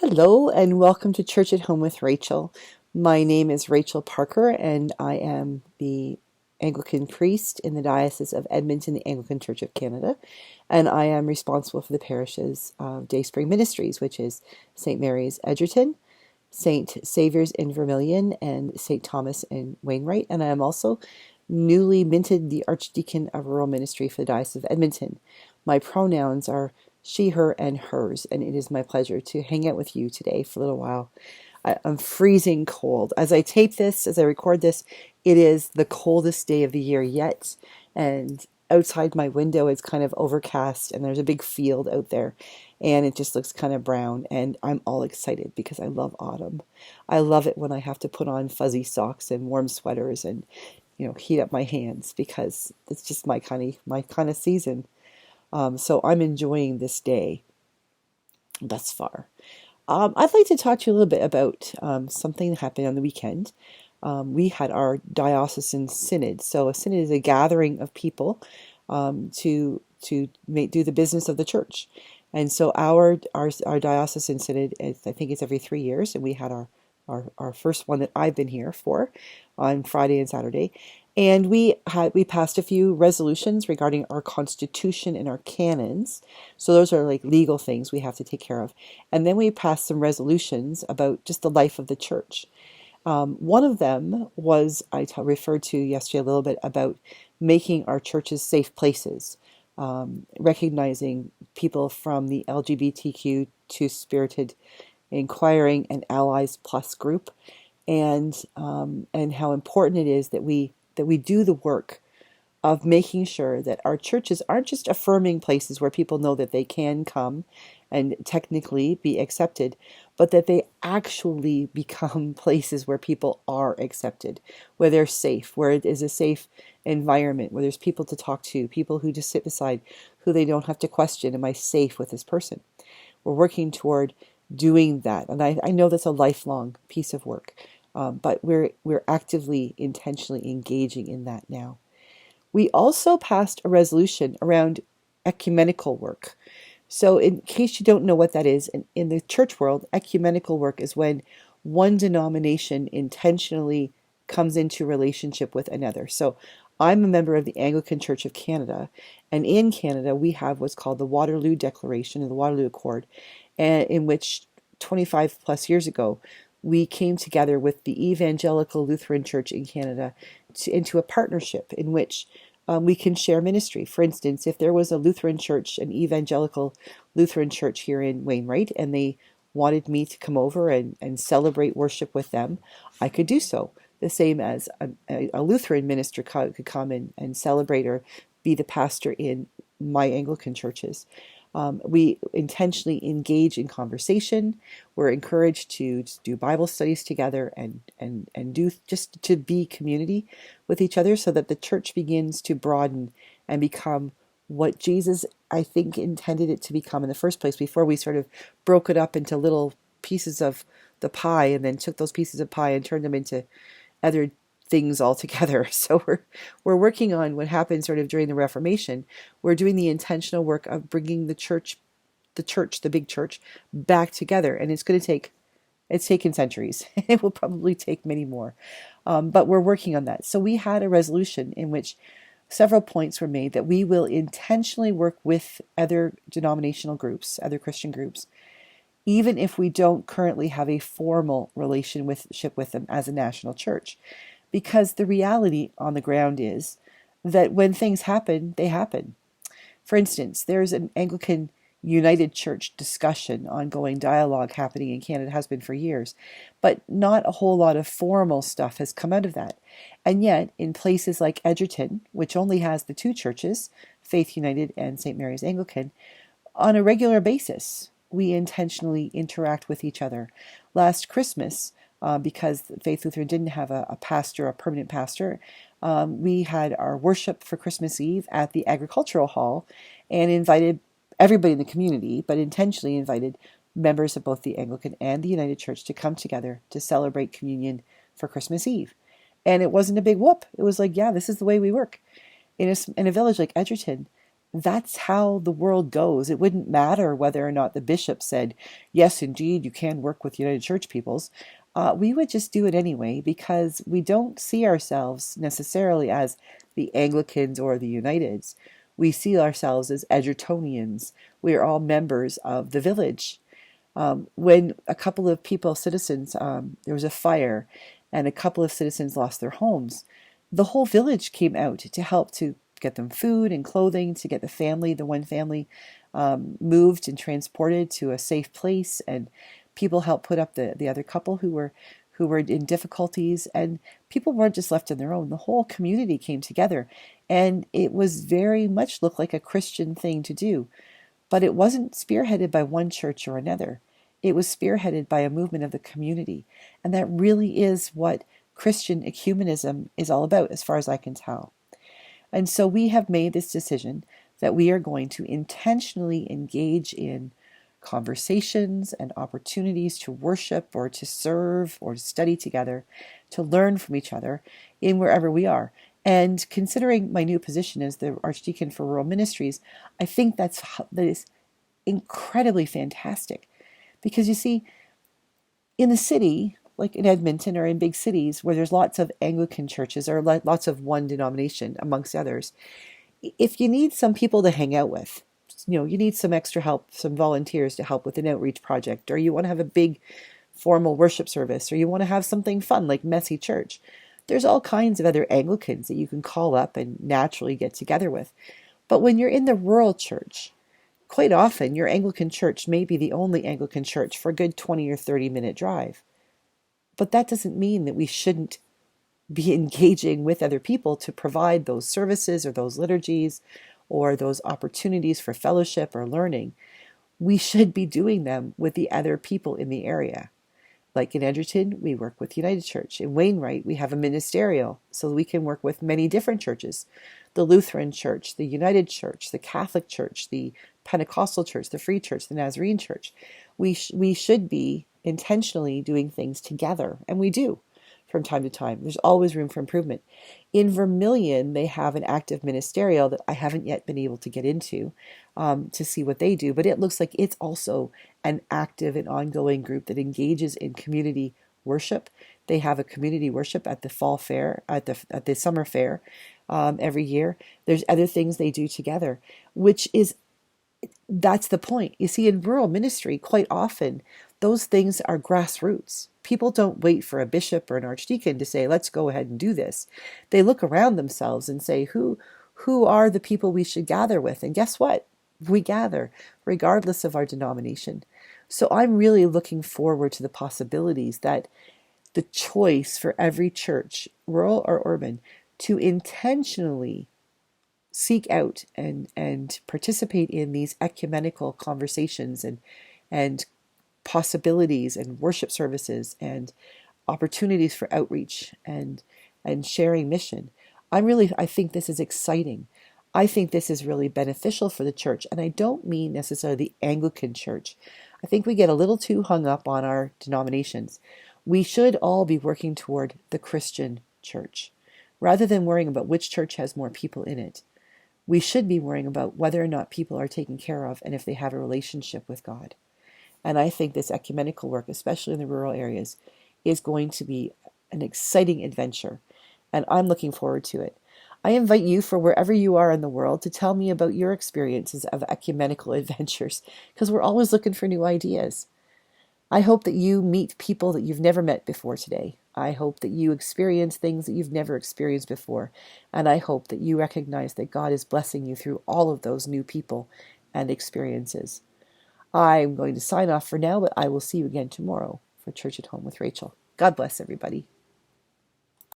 Hello and welcome to Church at Home with Rachael. My name is Rachael Parker and I am the Anglican priest in the Diocese of Edmonton, the Anglican Church of Canada, and I am responsible for the parishes of Dayspring Ministries, which is St. Mary's Edgerton, St. Saviour's in Vermilion, and St. Thomas in Wainwright, and I am also newly minted the Archdeacon of Rural Ministry for the Diocese of Edmonton. My pronouns are she, her, and hers, and it is my pleasure to hang out with you today for a little while. I'm freezing cold. As I tape this, as I record this, it is the coldest day of the year yet, and outside my window it's kind of overcast, and there's a big field out there, and it just looks kind of brown, and I'm all excited because I love autumn. I love it when I have to put on fuzzy socks and warm sweaters and heat up my hands because it's just my kind of season. So I'm enjoying this day thus far. I'd like to talk to you a little bit about something that happened on the weekend. We had our diocesan synod. So a synod is a gathering of people to do the business of the church. And so our diocesan synod, I think it's every 3 years, and we had our first one that I've been here for on Friday and Saturday. And we passed a few resolutions regarding our constitution and our canons. So those are like legal things we have to take care of. And then we passed some resolutions about just the life of the church. One of them was, referred to yesterday a little bit, about making our churches safe places, recognizing people from the LGBTQ two-spirited inquiring and allies plus group, and how important it is that we do the work of making sure that our churches aren't just affirming places where people know that they can come and technically be accepted, but that they actually become places where people are accepted, where they're safe, where it is a safe environment, where there's people to talk to, people who just sit beside, who they don't have to question, am I safe with this person? We're working toward doing that, and I know that's a lifelong piece of work. But we're actively, intentionally engaging in that now. We also passed a resolution around ecumenical work. So in case you don't know what that is, in the church world, ecumenical work is when one denomination intentionally comes into relationship with another. So I'm a member of the Anglican Church of Canada, and in Canada we have what's called the Waterloo Declaration and the Waterloo Accord, in which 25 plus years ago we came together with the Evangelical Lutheran Church in Canada into a partnership in which we can share ministry. For instance, if there was a Lutheran church, an Evangelical Lutheran church here in Wainwright, and they wanted me to come over and celebrate worship with them, I could do so. The same as a Lutheran minister could come and celebrate or be the pastor in my Anglican churches. We intentionally engage in conversation. We're encouraged to do Bible studies together and do just to be community with each other so that the church begins to broaden and become what Jesus, I think, intended it to become in the first place before we sort of broke it up into little pieces of the pie and then took those pieces of pie and turned them into other things altogether. So we're working on what happened sort of during the Reformation. We're doing the intentional work of bringing the big church, back together, and it's taken centuries. It will probably take many more, but we're working on that. So we had a resolution in which several points were made that we will intentionally work with other denominational groups, other Christian groups, even if we don't currently have a formal relationship with them as a national church. Because the reality on the ground is that when things happen, they happen. For instance, there's an Anglican United Church discussion, ongoing dialogue happening in Canada, has been for years, but not a whole lot of formal stuff has come out of that. And yet, in places like Edgerton, which only has the two churches, Faith United and St. Mary's Anglican, on a regular basis, we intentionally interact with each other. Last Christmas, because Faith Lutheran didn't have a permanent pastor, we had our worship for Christmas Eve at the Agricultural Hall and invited everybody in the community, but intentionally invited members of both the Anglican and the United Church to come together to celebrate communion for Christmas Eve. And it wasn't a big whoop. It was like, yeah, this is the way we work. In a village like Edgerton, that's how the world goes. It wouldn't matter whether or not the bishop said, yes, indeed, you can work with United Church peoples. We would just do it anyway because we don't see ourselves necessarily as the Anglicans or the Uniteds. We see ourselves as Edgertonians. We are all members of the village. When a couple of citizens, there was a fire and a couple of citizens lost their homes, the whole village came out to help to get them food and clothing, to get the one family, moved and transported to a safe place. And people helped put up the other couple who were in difficulties. And people weren't just left on their own. The whole community came together. And it was very much looked like a Christian thing to do. But it wasn't spearheaded by one church or another. It was spearheaded by a movement of the community. And that really is what Christian ecumenism is all about, as far as I can tell. And so we have made this decision that we are going to intentionally engage in conversations and opportunities to worship or to serve or to study together, to learn from each other in wherever we are. And considering my new position as the Archdeacon for Rural Ministries, I think that is incredibly fantastic. Because you see, in the city, like in Edmonton or in big cities where there's lots of Anglican churches or lots of one denomination amongst others, if you need some people to hang out with, you need some extra help, some volunteers to help with an outreach project, or you want to have a big formal worship service, or you want to have something fun like messy church, there's all kinds of other Anglicans that you can call up and naturally get together with. But when you're in the rural church, quite often your Anglican church may be the only Anglican church for a good 20 or 30-minute drive. But that doesn't mean that we shouldn't be engaging with other people to provide those services or those liturgies or those opportunities for fellowship or learning. We should be doing them with the other people in the area. Like in Edgerton, we work with United Church. In Wainwright, we have a ministerial, so we can work with many different churches. The Lutheran Church, the United Church, the Catholic Church, the Pentecostal Church, the Free Church, the Nazarene Church. We should be intentionally doing things together, and we do from time to time. There's always room for improvement. In Vermilion, they have an active ministerial that I haven't yet been able to get into to see what they do, but it looks like it's also an active and ongoing group that engages in community worship. They have a community worship at the fall fair, at the summer fair every year. There's other things they do together, that's the point. You see, in rural ministry, quite often, those things are grassroots. People don't wait for a bishop or an archdeacon to say, let's go ahead and do this. They look around themselves and say, who are the people we should gather with? And guess what? We gather, regardless of our denomination. So I'm really looking forward to the possibilities that the choice for every church, rural or urban, to intentionally seek out and participate in these ecumenical conversations and possibilities and worship services and opportunities for outreach and sharing mission. I think this is exciting. I think this is really beneficial for the church. And I don't mean necessarily the Anglican church. I think we get a little too hung up on our denominations. We should all be working toward the Christian church, rather than worrying about which church has more people in it. We should be worrying about whether or not people are taken care of and if they have a relationship with God. And I think this ecumenical work, especially in the rural areas, is going to be an exciting adventure. And I'm looking forward to it. I invite you, for wherever you are in the world, to tell me about your experiences of ecumenical adventures, because we're always looking for new ideas. I hope that you meet people that you've never met before today. I hope that you experience things that you've never experienced before. And I hope that you recognize that God is blessing you through all of those new people and experiences. I'm going to sign off for now, but I will see you again tomorrow for Church at Home with Rachael. God bless everybody.